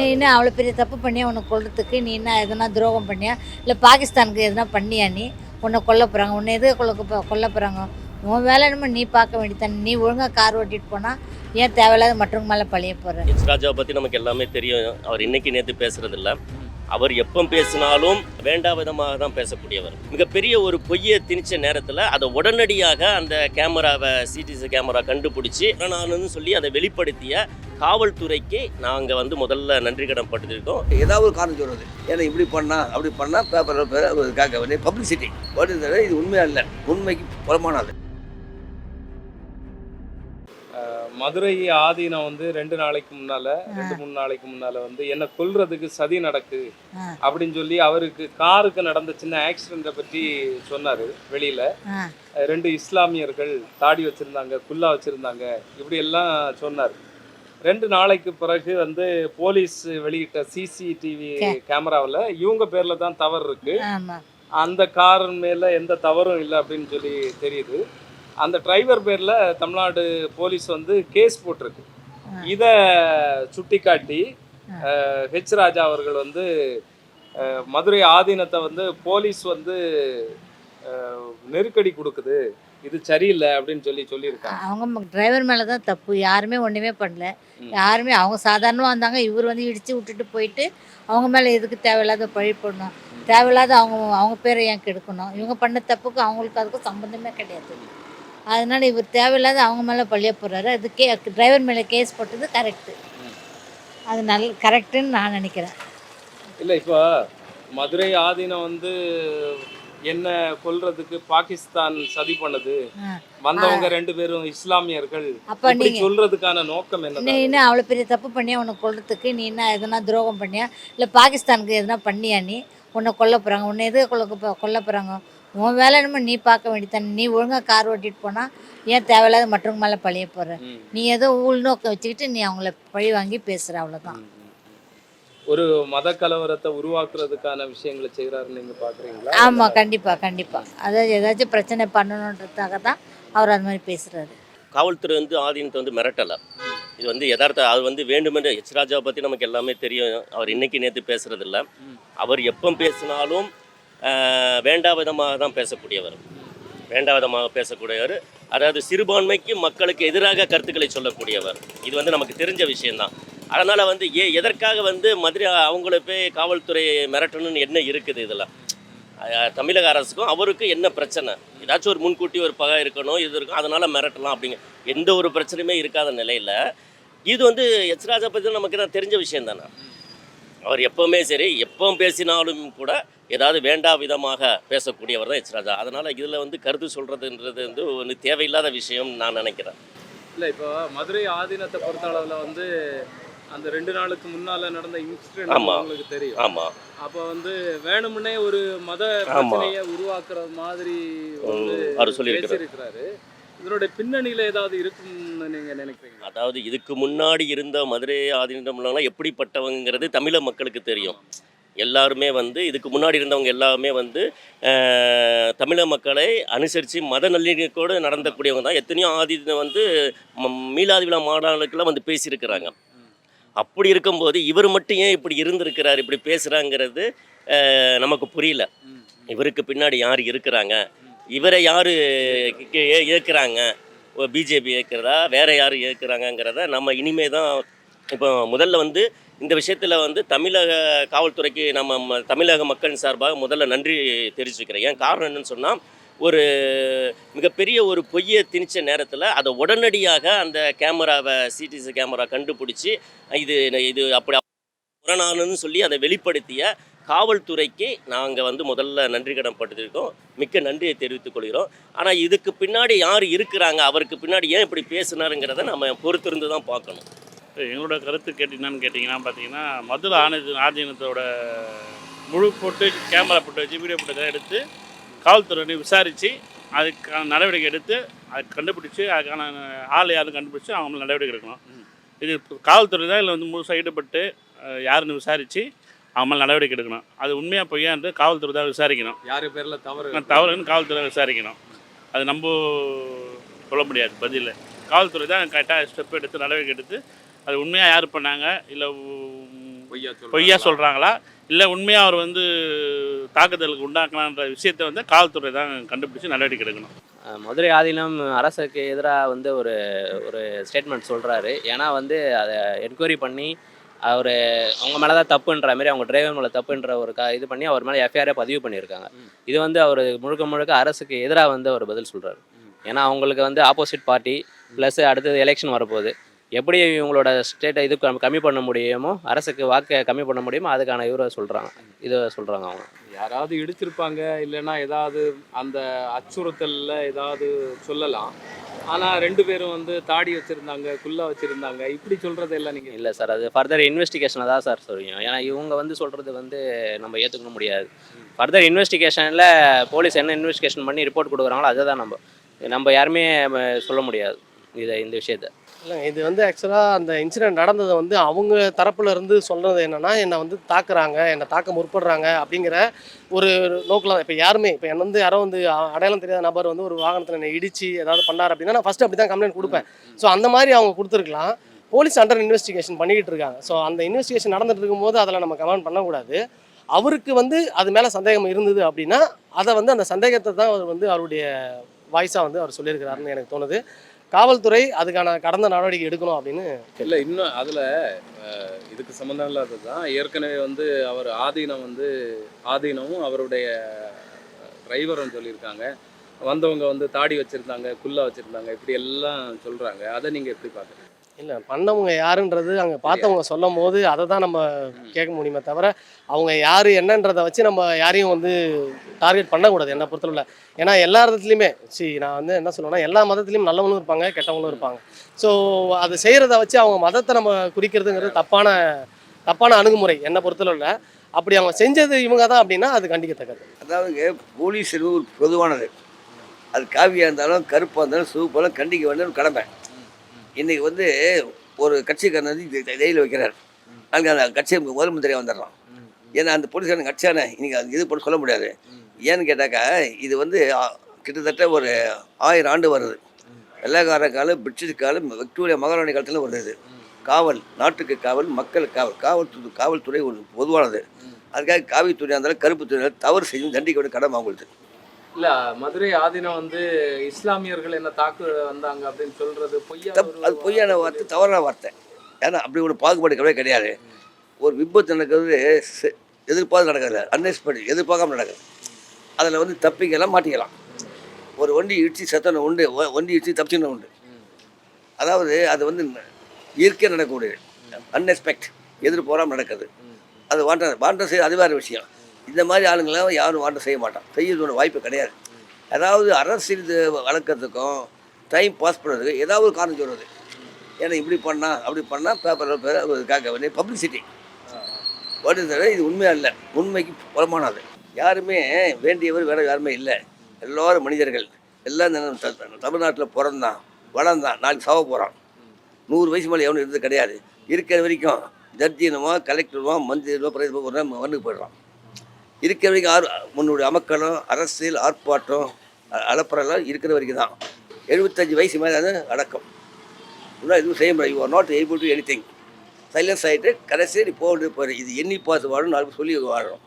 என்ன அவ்வளோ பெரிய தப்பு பண்ணியா உன்னை கொல்றதுக்கு நீ என்ன எதனா துரோகம் பண்ணியா இல்லை பாகிஸ்தானுக்கு எதனா பண்ணியா நீ உன்னை கொல்ல போகிறாங்க உன்னை எது கொல்ல போகிறாங்க உன் வேலை என்னமோ நீ பார்க்க வேண்டியதானே நீ ஒழுங்காக கார் ஓட்டிகிட்டு போனால் ஏன் தேவையில்லாத மற்றவங்க மேலே பழிய போகிற. எச் ராஜாவை பற்றி நமக்கு எல்லாமே தெரியும். அவர் இன்னைக்கு நேற்று பேசுறதில்ல. அவர் எப்போ பேசினாலும் வேண்டா விதமாக தான் பேசக்கூடியவர். மிகப்பெரிய ஒரு பொய்யை திணிச்ச நேரத்தில் அதை உடனடியாக அந்த கேமராவை சிசிடிவி கேமரா கண்டுபிடிச்சி நானுன்னு சொல்லி அதை வெளிப்படுத்திய காவல்துறைக்கு நாங்கள் முதல்ல நன்றி கடன் பட்டுருக்கோம். ஏதாவது ஒரு காரணம் சொல்கிறது ஏன்னா இப்படி பண்ணால் அப்படி பண்ணால் பேப்பர் கேட்க வேண்டிய பப்ளிசிட்டி வருது. இது உண்மையாக இல்லை, உண்மைக்கு புறமானது. மதுரை ஆதீனம் 2 நாளைக்கு முன்னால 2-3 நாளைக்கு முன்னால என்ன கொல்றதுக்கு சதி நடக்கு அப்படின்னு சொல்லி அவருக்கு காருக்கு நடந்த சின்ன ஆக்சிடென்ட்டை பற்றி சொன்னாரு. வெளியில 2 இஸ்லாமியர்கள் தாடி வச்சிருந்தாங்க, குல்லா வச்சிருந்தாங்க, இப்படி எல்லாம் சொன்னார். 2 நாளைக்கு பிறகு போலீஸ் வெளியிட்ட சிசிடிவி கேமராவில் இவங்க பேர்ல தான் தவறு இருக்கு, அந்த கார் மேல எந்த தவறும் இல்லை அப்படின்னு சொல்லி தெரியுது. அந்த டிரைவர் பேரில் தமிழ்நாடு போலீஸ் கேஸ் போட்டிருக்கு. இதை சுட்டி காட்டி ஹெச் ராஜா அவர்கள் மதுரை ஆதீனத்தை போலீஸ் நெருக்கடி கொடுக்குது, இது சரியில்லை அப்படின்னு சொல்லியிருக்காங்க. அவங்க டிரைவர் மேலே தான் தப்பு, யாருமே ஒன்றுமே பண்ணல. யாருமே அவங்க சாதாரணமாக வந்தாங்க, இவர் இடித்து விட்டுட்டு போயிட்டு அவங்க மேலே எதுக்கு தேவையில்லாத பழி போடணும், தேவையில்லாத அவங்க பேரை ஏன் கெடுக்கணும். இவங்க பண்ண தப்புக்கு அவங்களுக்கு அதுக்கும் சம்மந்தமே கிடையாது. அதனால் இவர் தேவையில்லாத அவங்க மேலே பழிய போடுறாரு. அது டிரைவர் மேலே கேஸ் போட்டது கரெக்டு, அது கரெக்டுன்னு நான் நினைக்கிறேன். இல்லை, இப்போ மதுரை ஆதீனம் என்ன கொல்றதுக்கு பாகிஸ்தான் சதி பண்ணுது, வந்தவங்க 2 பேரும் இஸ்லாமியர்கள், அப்போ நீங்க சொல்றதுக்கான நோக்கம் என்ன அவ்வளோ பெரிய தப்பு பண்ணியா உன்னை கொல்றதுக்கு நீ என்ன எதனா துரோகம் பண்ணியா இல்லை பாகிஸ்தானுக்கு எதனா பண்ணியா நீ உன்னை கொல்ல போகிறாங்க உன்னை எது கொல்ல போகிறாங்க உன் வேலை என்னமோ நீ பார்க்க வேண்டியதானே நீ ஒழுங்காக கார் ஓட்டிகிட்டு போனால் ஏன் தேவையில்லாத மற்றவங்க மேலே பழிய போகிற. நீ ஏதோ உள்நோக்கம் வச்சுக்கிட்டு நீ அவங்கள பழி வாங்கி பேசுகிற, அவ்வளோதான். ஒரு மத கலவரத்தை உருவாக்குறதுக்கான விஷயங்களை செய்கிறாருன்னு நீங்கள் பார்க்குறீங்களா? ஆமாம், கண்டிப்பாக. அதாவது ஏதாச்சும் பிரச்சனை பண்ணணுன்றதுக்காக தான் அவர் அது மாதிரி பேசுகிறாரு. காவல்துறை ஆதீனத்தை மிரட்டலை. இது யதார்த்த அது வேண்டுமென்று எச் ராஜாவை பற்றி நமக்கு எல்லாமே தெரியும். அவர் இன்னைக்கு நேற்று பேசுறதில்ல. அவர் எப்போ பேசினாலும் வேண்டா விதமாக தான் பேசக்கூடியவர். அதாவது சிறுபான்மைக்கு மக்களுக்கு எதிராக கருத்துக்களை சொல்லக்கூடியவர். இது நமக்கு தெரிஞ்ச விஷயந்தான். அதனால் எதற்காக மதுரை அவங்கள போய் காவல்துறை மிரட்டணும்னு என்ன இருக்குது? இதெல்லாம் தமிழக அரசுக்கும் அவருக்கும் என்ன பிரச்சனை? ஏதாச்சும் ஒரு முன்கூட்டி ஒரு பகை இருக்கணும், இது இருக்கும், அதனால் மிரட்டலாம் அப்படிங்க எந்த ஒரு பிரச்சனையுமே இருக்காத நிலையில் இது எச் ராஜா பற்றி நமக்கு தான் தெரிஞ்ச விஷயம் தானே. அவர் எப்போவுமே சரி, எப்போ பேசினாலும் கூட ஏதாவது வேண்டா விதமாக பேசக்கூடியவர் தான் எச் ராஜா. அதனால் இதில் கருத்து சொல்கிறதுன்றது ஒன்று தேவையில்லாத விஷயம் நான் நினைக்கிறேன். இல்லை, இப்போ மதுரை ஆதீனத்தை பொறுத்த அளவில் அந்த 2 நாளுக்கு முன்னால் நடந்த இன்சிடென்ட் உங்களுக்கு தெரியும். ஆமாம். அப்போ வேணுமுன்னே ஒரு மத பிரச்சனையை உருவாக்குற மாதிரி அவர் சொல்லியிருக்கிறாரு. இதனுடைய பின்னணியில் ஏதாவது இருக்கும்னு நீங்கள் நினைக்கிறீங்க? அதாவது இதுக்கு முன்னாடி இருந்த மதுரை ஆதீனம் எப்படிப்பட்டவங்கிறது தமிழக மக்களுக்கு தெரியும். எல்லாருமே இதுக்கு முன்னாடி இருந்தவங்க எல்லாமே தமிழக மக்களை அனுசரித்து மத நல்லிணக்கோடு நடந்தக்கூடியவங்க தான். எத்தனையோ ஆதீனம் மீளாதி விழா மாநாடுக்கெல்லாம் பேசியிருக்கிறாங்க. அப்படி இருக்கும்போது இவர் மட்டும் ஏன் இப்படி இருந்திருக்கிறார், இப்படி பேசுகிறாங்கிறது நமக்கு புரியல. இவருக்கு பின்னாடி யார் இருக்கிறாங்க, இவரை யார் ஏற்கிறாங்க, பிஜேபி ஏற்கிறதா வேறு யார் ஏற்கிறாங்கங்கிறத நம்ம இனிமே தான். இப்போ முதல்ல இந்த விஷயத்தில் தமிழக காவல்துறைக்கு நம்ம தமிழக மக்கள் சார்பாக முதல்ல நன்றி தெரிவிச்சுக்கிறேன். ஏன் காரணம் என்னன்னு சொன்னால், ஒரு மிகப்பெரிய ஒரு பொய்யை திணிச்ச நேரத்தில் அதை உடனடியாக அந்த கேமராவை சிசிடிவி கேமரா கண்டுபிடிச்சி இது அப்படி புறநானு சொல்லி அதை வெளிப்படுத்திய காவல்துறைக்கு நாங்கள் முதல்ல நன்றி கடன் பட்டுருக்கோம். மிக்க நன்றியை தெரிவித்துக் கொள்கிறோம். ஆனால் இதுக்கு பின்னாடி யார் இருக்கிறாங்க, அவருக்கு பின்னாடி ஏன் இப்படி பேசுனாருங்கிறத நம்ம பொறுத்திருந்து தான் பார்க்கணும். எங்களோட கருத்து கேட்டிங்கன்னா பார்த்தீங்கன்னா, மதுரை ஆதீனத்தோட முழு போட்டு கேமரா போட்டு வச்சு வீடியோ போட்டு எடுத்து காவல்துறை விசாரித்து அதுக்கான நடவடிக்கை எடுத்து அதை கண்டுபிடிச்சி அதுக்கான ஆள் யாரும் கண்டுபிடிச்சி அவங்க நடவடிக்கை எடுக்கணும். இது காவல்துறை தான் இதில் முழுசாக ஈடுபட்டு யாருன்னு விசாரித்து அவங்க மேலே நடவடிக்கை எடுக்கணும். அது உண்மையாக பொய்யான்ட்டு காவல்துறை தான் விசாரிக்கணும். யார் பேரில் தவறுன்னு காவல்துறை விசாரிக்கணும். அது நம்ம சொல்ல முடியாது பதில். காவல்துறை தான் கரெக்டாக ஸ்டெப் எடுத்து நடவடிக்கை எடுத்து அது உண்மையாக யார் பண்ணாங்க இல்லை பொய்யா சொல்கிறாங்களா இல்லை உண்மையாக அவர் வந்து தாக்குதலுக்கு உண்டாக்கலான்ற விஷயத்தை வந்து காவல்துறை தான் கண்டுபிடிச்சி நடவடிக்கை எடுக்கணும். மதுரை ஆதீனம் அரசுக்கு எதிராக வந்து ஒரு ஒரு ஸ்டேட்மெண்ட் சொல்கிறாரு. ஏன்னா வந்து அதை என்கொயரி பண்ணி அவர் அவங்க மேலே தான் தப்புன்ற மாதிரி, அவங்க டிரைவர் மேலே தப்புன்ற ஒரு இது பண்ணி அவர் மேலே எஃப்ஐஆரே பதிவு பண்ணியிருக்காங்க. இது வந்து அவர் முழுக்க அரசுக்கு எதிராக வந்து அவர் பதில் சொல்கிறார். ஏன்னா அவங்களுக்கு வந்து ஆப்போசிட் பார்ட்டி ப்ளஸ் அடுத்தது எலெக்ஷன் வரப்போகுது. எப்படி இவங்களோட ஸ்டேட்டை இது கம்மி பண்ண முடியுமோ, அரசுக்கு வாக்கை கம்மி பண்ண முடியுமோ அதுக்கான இதை சொல்கிறாங்க அவங்க. யாராவது இடிச்சிருப்பாங்க, இல்லைன்னா ஏதாவது அந்த அச்சுறுத்தலில் ஏதாவது சொல்லலாம். ஆனால் 2 பேரும் வந்து தாடி வச்சுருந்தாங்க, குல்லா வச்சுருந்தாங்க, இப்படி சொல்கிறது எல்லாம் நீங்கள் இல்லை சார், அது ஃபர்தர் இன்வெஸ்டிகேஷனை தான் சார் சொல்லுவோம். ஏன்னா இவங்க வந்து சொல்கிறது வந்து நம்ம ஏற்றுக்க முடியாது. ஃபர்தர் இன்வெஸ்டிகேஷனில் போலீஸ் என்ன இன்வெஸ்டிகேஷன் பண்ணி ரிப்போர்ட் கொடுக்குறாங்களோ அதை தான் நம்ம யாருமே சொல்ல முடியாது இந்த விஷயத்தை. இல்லை, இது வந்து ஆக்சுவலாக அந்த இன்சிடெண்ட் நடந்ததை வந்து அவங்க தரப்புல இருந்து சொல்கிறது என்னென்னா, என்னை வந்து தாக்குறாங்க, என்னை தாக்க முற்படுறாங்க அப்படிங்கிற ஒரு நோக்கில். இப்போ என்னை வந்து யாரோ வந்து அடையாளம் தெரியாத நபர் வந்து ஒரு வாகனத்தில் என்னை இடித்து ஏதாவது பண்ணார் அப்படின்னா நான் ஃபஸ்ட்டு அப்படி தான் கம்ப்ளைண்ட் கொடுப்பேன். ஸோ அந்த மாதிரி அவங்க கொடுத்துருக்கலாம். போலீஸ் அண்டர் இன்வெஸ்டிகேஷன் பண்ணிக்கிட்டு இருக்காங்க. ஸோ அந்த இன்வெஸ்டிகேஷன் நடந்துட்டு இருக்கும்போது அதில் நம்ம கமெண்ட் பண்ணக்கூடாது. அவருக்கு வந்து அது மேலே சந்தேகம் இருந்தது அப்படின்னா அதை வந்து அந்த சந்தேகத்தை தான் அவர் வந்து அவருடைய வாய்ஸாக வந்து அவர் சொல்லியிருக்கிறாருன்னு எனக்கு தோணுது. காவல்துறை அதுக்கான கடந்த நடவடிக்கை எடுக்கணும் அப்படின்னு. இல்லை, இன்னும் அதில் இதுக்கு சம்மந்தம் இல்லாதது தான். ஏற்கனவே வந்து அவர் ஆதீனமும் அவருடைய டிரைவரும் சொல்லியிருக்காங்க. வந்தவங்க வந்து தாடி வச்சுருந்தாங்க, குல்லா வச்சுருந்தாங்க, இப்படி எல்லாம் சொல்கிறாங்க. அதை நீங்கள் எப்படி பார்க்குறீங்க? இல்லை, பண்ணவங்க யாருன்றது அங்கே பார்த்தவங்க சொல்லும் போது அதை தான் நம்ம கேட்க முடியுமே தவிர அவங்க யார் என்னன்றதை வச்சு நம்ம யாரையும் வந்து டார்கெட் பண்ணக்கூடாது என்னை பொறுத்தளவில். ஏன்னா எல்லா இடத்துலையுமே நான் வந்து என்ன சொல்லுவேன்னா, எல்லா மதத்துலேயும் நல்லவங்களும் இருப்பாங்க, கெட்டவங்களும் இருப்பாங்க. ஸோ அது செய்கிறத வச்சு அவங்க மதத்தை நம்ம குறிக்கிறதுங்கிறது தப்பான அணுகுமுறை என்னை பொறுத்தளவில். அப்படி அவங்க செஞ்சது இவங்க தான் அப்படின்னா அது கண்டிக்கத்தக்கது. அதாவது போலீஸ் ஒரு பொதுவானது. அது காவியாக இருந்தாலும் கருப்பாக இருந்தாலும் சிவப்பாலும் கண்டிக்க வேண்டிய ஒரு கடமை. இன்றைக்கி வந்து ஒரு கட்சிக்காரன் வந்து ஜெயிலில் வைக்கிறார். நாங்கள் அந்த கட்சியை முதல் மந்திரியாக வந்துடுறோம். ஏன்னா அந்த போலீஸ்காரன் கட்சியான இன்றைக்கி அது இது பண்ண சொல்ல முடியாது. ஏன்னு கேட்டாக்கா இது வந்து கிட்டத்தட்ட ஒரு 1000 ஆண்டு வருது. வெள்ளைக்கார காலம், பிரிட்டிஷ் காலம், விக்டோரியா மகாராணி காலத்தில் வருது. இது காவல், நாட்டுக்கு காவல், மக்களுக்கு காவல். காவல்துறை ஒரு பொதுவானது. அதுக்காக காவித்துறை இருந்தாலும் கருப்பு துறை தவறு செய்யும் தண்டிக்க வேண்டிய கடமை அவங்களுக்கு. இல்லை, மதுரை ஆதீனம் வந்து இஸ்லாமியர்கள் என்ன தாக்கு வந்தாங்க அப்படின்னு சொல்கிறது அது பொய்யான வார்த்தை, தவறான வார்த்தை. ஏன்னா அப்படி ஒரு பாகுபாடு கிடையாது. ஒரு விபத்து நடக்கிறது எதிர்பார்த்து நடக்கிறது, அன்எக்ஸ்பெக்டட், எதிர்பார்க்காம நடக்குது. அதில் வந்து தப்பிக்கலாம், மாட்டிக்கலாம். ஒரு வண்டி இடிச்சு சத்தனை உண்டு, வண்டி இடிச்சு தப்பிச்சுன்னு உண்டு. அதாவது அது வந்து இயற்கையாக நடக்கக்கூடியது, அன்எக்ஸ்பெக்ட், எதிர்பாராமல் நடக்குது. அது வாண்டம் செய்ய அது வேறு விஷயம். இந்த மாதிரி ஆளுங்களாம் யாரும் வாண்டம் செய்ய மாட்டான், செய்யறதோட வாய்ப்பு கிடையாது. அதாவது அரசியல் வளர்க்கறதுக்கும் டைம் பாஸ் பண்ணுறதுக்கு ஏதாவது ஒரு காரணம் சொல்கிறது. ஏன்னா இப்படி பண்ணால் அப்படி பண்ணால் பேப்பர் காக்க வேண்டிய பப்ளிசிட்டி வருது. இது உண்மையாக இல்லை, உண்மைக்கு புறமானது. யாருமே வேண்டியவர் வேறு யாருமே இல்லை. எல்லோரும் மனிதர்கள். எல்லாம் தமிழ்நாட்டில் பிறந்தான் வளர்ந்தான், நாளைக்கு சாவ போகிறான். 100 வயசு மேலே எவனும் இருந்தது கிடையாது. இருக்கிற வரைக்கும் ஜட்ஜினுமா, கலெக்டருமா, மந்திரினுமா, பிரதமர் மண்ணுக்கு போயிடுறான். இருக்கிற வரைக்கும் முன்னுடைய அமக்களும் அரசியல் ஆர்ப்பாட்டம் அலப்பறெல்லாம் இருக்கிற வரைக்கும் தான். 75 வயசு மேலே அது அடக்கம். இன்னும் எதுவும் செய்ய முடியாது. You are not able to any thing. Silence ஆகிட்டு கடைசி போட்டு போயிடு. இது எண்ணி பார்த்து வாழும், நாளைக்கு சொல்லி வாழணும்.